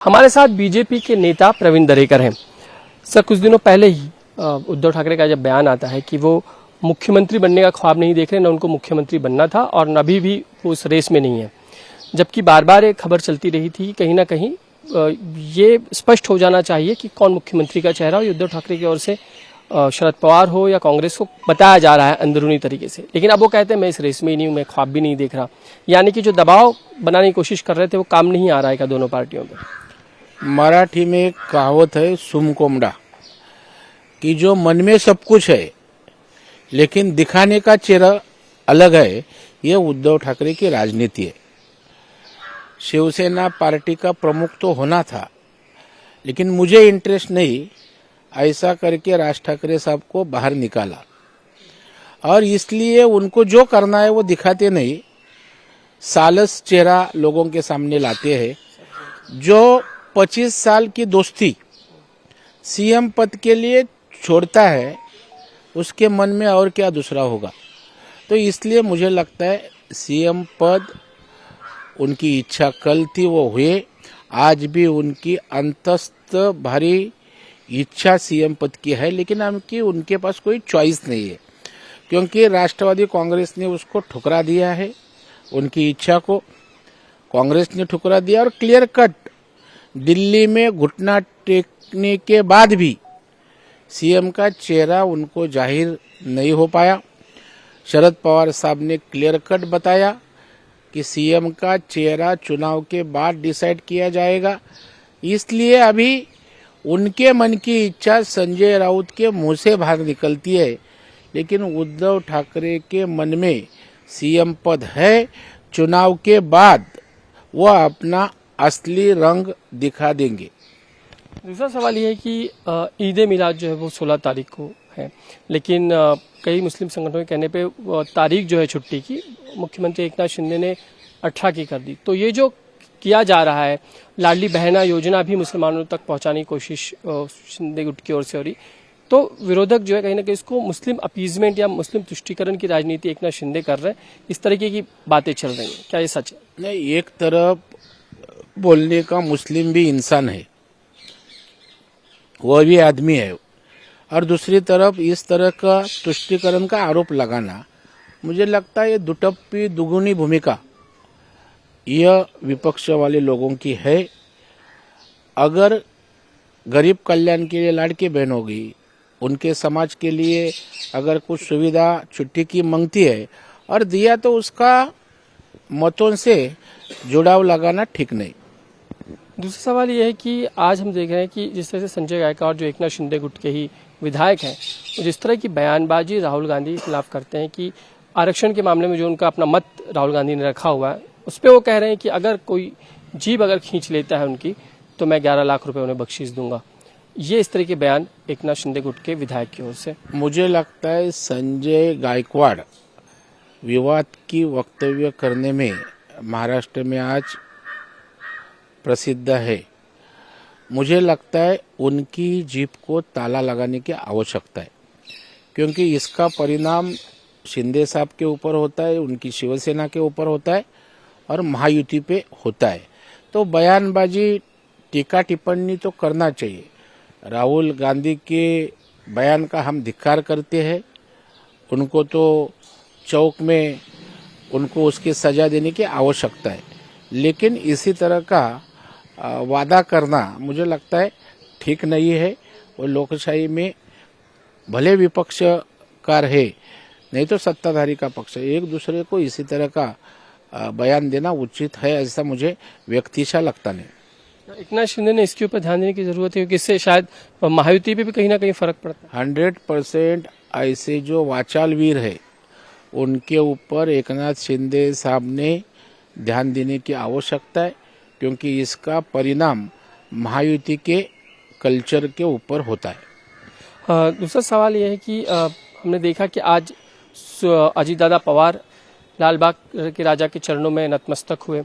हमारे साथ बीजेपी के नेता प्रवीण दरेकर हैं। सर, कुछ दिनों पहले ही उद्धव ठाकरे का जब बयान आता है कि वो मुख्यमंत्री बनने का ख्वाब नहीं देख रहे, न उनको मुख्यमंत्री बनना था और न अभी भी वो उस रेस में नहीं है, जबकि बार बार एक खबर चलती रही थी कहीं ना कहीं ये स्पष्ट हो जाना चाहिए कि कौन मुख्यमंत्री का चेहरा हो। ये उद्धव ठाकरे की ओर से शरद पवार हो या कांग्रेस को बताया जा रहा है अंदरूनी तरीके से, लेकिन अब वो कहते हैं मैं इस रेस में ही नहीं हूँ, मैं ख्वाब भी नहीं देख रहा। यानी कि जो दबाव बनाने की कोशिश कर रहे थे वो काम नहीं आ रहा है क्या दोनों पार्टियों में? मराठी में एक कहावत है सुम कोमड़ा कि जो मन में सब कुछ है लेकिन दिखाने का चेहरा अलग है। यह उद्धव ठाकरे की राजनीति है। शिवसेना पार्टी का प्रमुख तो होना था, लेकिन मुझे इंटरेस्ट नहीं, ऐसा करके राज ठाकरे साहब को बाहर निकाला और इसलिए उनको जो करना है वो दिखाते नहीं, सालस चेहरा लोगों के सामने लाते हैं। जो 25 साल की दोस्ती सीएम पद के लिए छोड़ता है, उसके मन में और क्या दूसरा होगा। तो इसलिए मुझे लगता है सीएम पद उनकी इच्छा कल थी, वो हुए। आज भी उनकी अंतस्थ भारी इच्छा सीएम पद की है, लेकिन उनके पास कोई चॉइस नहीं है, क्योंकि राष्ट्रवादी कांग्रेस ने उसको ठुकरा दिया है। उनकी इच्छा को कांग्रेस ने ठुकरा दिया और क्लियर कट दिल्ली में घुटना टेकने के बाद भी सीएम का चेहरा उनको जाहिर नहीं हो पाया। शरद पवार साहब ने क्लियर कट बताया कि सीएम का चेहरा चुनाव के बाद डिसाइड किया जाएगा। इसलिए अभी उनके मन की इच्छा संजय राउत के मुंह से बाहर निकलती है, लेकिन उद्धव ठाकरे के मन में सीएम पद है। चुनाव के बाद वो अपना असली रंग दिखा देंगे। दूसरा सवाल ये है कि ईद मिलाद जो है वो 16 तारीख को है, लेकिन कई मुस्लिम संगठनों के कहने पे तारीख जो है छुट्टी की मुख्यमंत्री एकनाथ शिंदे ने 18 की कर दी। तो ये जो किया जा रहा है, लाडली बहना योजना भी मुसलमानों तक पहुंचाने की कोशिश शिंदे गुट की ओर से हो रही, तो विरोधक जो है कहीं ना कहीं इसको मुस्लिम अपीजमेंट या मुस्लिम तुष्टीकरण की राजनीति एकनाथ शिंदे कर रहे हैं। इस तरीके की बातें चल रही हैं, क्या ये सच है? नहीं, एक तरफ बोलने का मुस्लिम भी इंसान है, वह भी आदमी है, और दूसरी तरफ इस तरह का तुष्टीकरण का आरोप लगाना, मुझे लगता है ये दुटप्पी दुगुनी भूमिका यह विपक्ष वाले लोगों की है। अगर गरीब कल्याण के लिए लाड़की बहन होगी, उनके समाज के लिए अगर कुछ सुविधा छुट्टी की मांगती है और दिया, तो उसका मतों से जुड़ाव लगाना ठीक नहीं। दूसरा सवाल यह है कि आज हम देख रहे हैं कि जिस तरह से संजय गायकवाड़ जो एकनाथ शिंदे गुट के ही विधायक हैं, जिस तरह की बयानबाजी राहुल गांधी के खिलाफ करते हैं कि आरक्षण के मामले में जो उनका अपना मत राहुल गांधी ने रखा हुआ है, उस पर वो कह रहे हैं कि अगर कोई जीभ अगर खींच लेता है उनकी, तो मैं 11 लाख रुपए उन्हें बख्शीश दूंगा। ये इस तरह के बयान एकनाथ शिंदे गुट के विधायक की ओर से। मुझे लगता है संजय गायकवाड़ विवाद की वक्तव्य करने में महाराष्ट्र में आज प्रसिद्ध है। मुझे लगता है उनकी जीप को ताला लगाने की आवश्यकता है, क्योंकि इसका परिणाम शिंदे साहब के ऊपर होता है, उनकी शिवसेना के ऊपर होता है और महायुति पे होता है। तो बयानबाजी टीका टिप्पणी तो करना चाहिए। राहुल गांधी के बयान का हम धिक्कार करते हैं, उनको तो चौक में उनको उसकी सजा देने की आवश्यकता है, लेकिन इसी तरह का वादा करना मुझे लगता है ठीक नहीं है। वो लोकशाही में भले विपक्षकार है, नहीं तो सत्ताधारी का पक्ष है, एक दूसरे को इसी तरह का बयान देना उचित है, ऐसा मुझे व्यक्तिशा लगता नहीं। एकनाथ शिंदे ने इसके ऊपर ध्यान देने की जरूरत है, क्योंकि इससे शायद महायुति पे भी कहीं ना कहीं फर्क पड़ता है। 100% ऐसे जो वाचाल वीर है उनके ऊपर एकनाथ शिंदे साहब ने ध्यान देने की आवश्यकता है, क्योंकि इसका परिणाम महायुति के कल्चर के ऊपर होता है। दूसरा सवाल यह है कि हमने देखा कि आज अजीतदादा पवार लालबाग के राजा के चरणों में नतमस्तक हुए।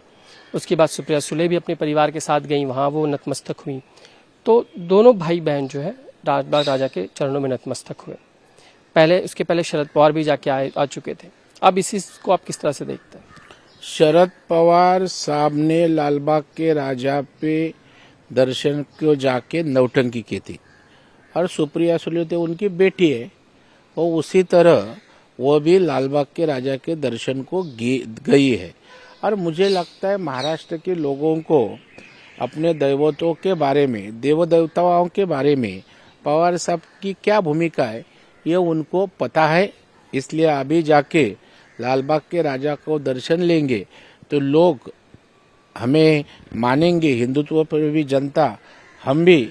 उसके बाद सुप्रिया सुले भी अपने परिवार के साथ गई, वहाँ वो नतमस्तक हुई। तो दोनों भाई बहन जो है लालबाग राजा के चरणों में नतमस्तक हुए। उसके पहले शरद पवार भी जाके आ चुके थे। अब इसी को आप किस तरह से देखते हैं? शरद पवार साहब ने लालबाग के राजा पे दर्शन को जाके नौटंकी की थी। और सुप्रिया सुले तो उनकी बेटी है, और उसी तरह वो भी लालबाग के राजा के दर्शन को गई है। और मुझे लगता है महाराष्ट्र के लोगों को अपने देवताओं के बारे में, देव देवताओं के बारे में पवार साहब की क्या भूमिका है ये उनको पता है। इसलिए अभी जाके लालबाग के राजा को दर्शन लेंगे तो लोग हमें मानेंगे, हिंदुत्व पर भी जनता, हम भी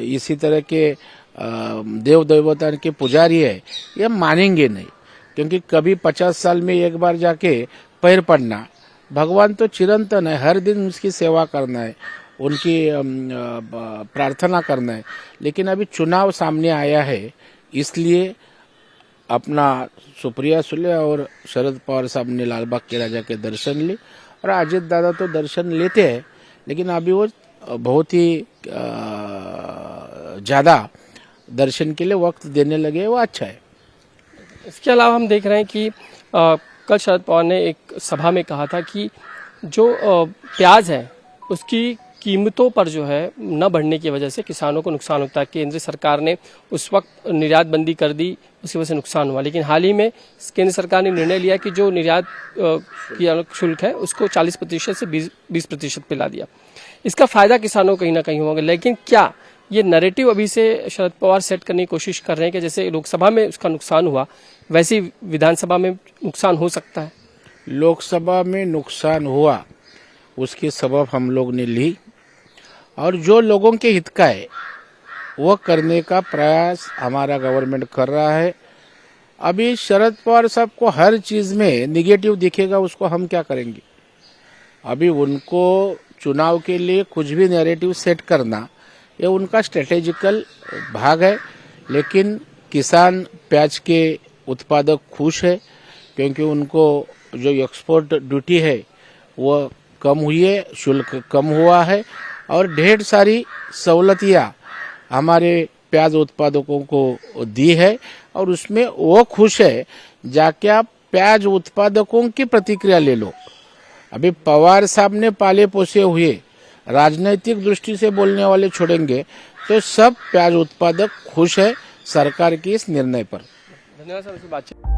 इसी तरह के देव देवता के पुजारी है ये मानेंगे नहीं। क्योंकि कभी 50 साल में एक बार जाके पैर पड़ना, भगवान तो चिरंतन है, हर दिन उसकी सेवा करना है, उनकी प्रार्थना करना है। लेकिन अभी चुनाव सामने आया है, इसलिए अपना सुप्रिया सुले और शरद पवार साहब ने लालबाग के राजा के दर्शन लिए, और अजित दादा तो दर्शन लेते हैं, लेकिन अभी वो बहुत ही ज़्यादा दर्शन के लिए वक्त देने लगे, वो अच्छा है। इसके अलावा हम देख रहे हैं कि कल शरद पवार ने एक सभा में कहा था कि जो प्याज है उसकी कीमतों पर जो है न बढ़ने की वजह से किसानों को नुकसान होता है। केंद्र सरकार ने उस वक्त निर्यात बंदी कर दी, उसकी वजह से नुकसान हुआ। लेकिन हाल ही में केंद्र सरकार ने निर्णय लिया कि जो निर्यात की शुल्क है उसको 40% से 20% पे ला दिया। इसका फायदा किसानों को कहीं ना कहीं होगा। लेकिन क्या ये नैरेटिव अभी से शरद पवार सेट करने की कोशिश कर रहे हैं कि जैसे लोकसभा में उसका नुकसान हुआ वैसे ही विधानसभा में नुकसान हो सकता है? लोकसभा में नुकसान हुआ उसकी सबब हम लोग ने ली, और जो लोगों के हित का है वो करने का प्रयास हमारा गवर्नमेंट कर रहा है। अभी शरद पवार साहब को हर चीज में निगेटिव दिखेगा, उसको हम क्या करेंगे? अभी उनको चुनाव के लिए कुछ भी नैरेटिव सेट करना ये उनका स्ट्रेटेजिकल भाग है। लेकिन किसान प्याज के उत्पादक खुश है, क्योंकि उनको जो एक्सपोर्ट ड्यूटी है वो कम हुई है, शुल्क कम हुआ है, और ढेर सारी सहूलतियाँ हमारे प्याज उत्पादकों को दी है, और उसमें वो खुश है। जाके आप प्याज उत्पादकों की प्रतिक्रिया ले लो। अभी पवार साहब ने पाले पोसे हुए राजनीतिक दृष्टि से बोलने वाले छोड़ेंगे तो सब प्याज उत्पादक खुश है सरकार के इस निर्णय पर। धन्यवाद सर, बातचीत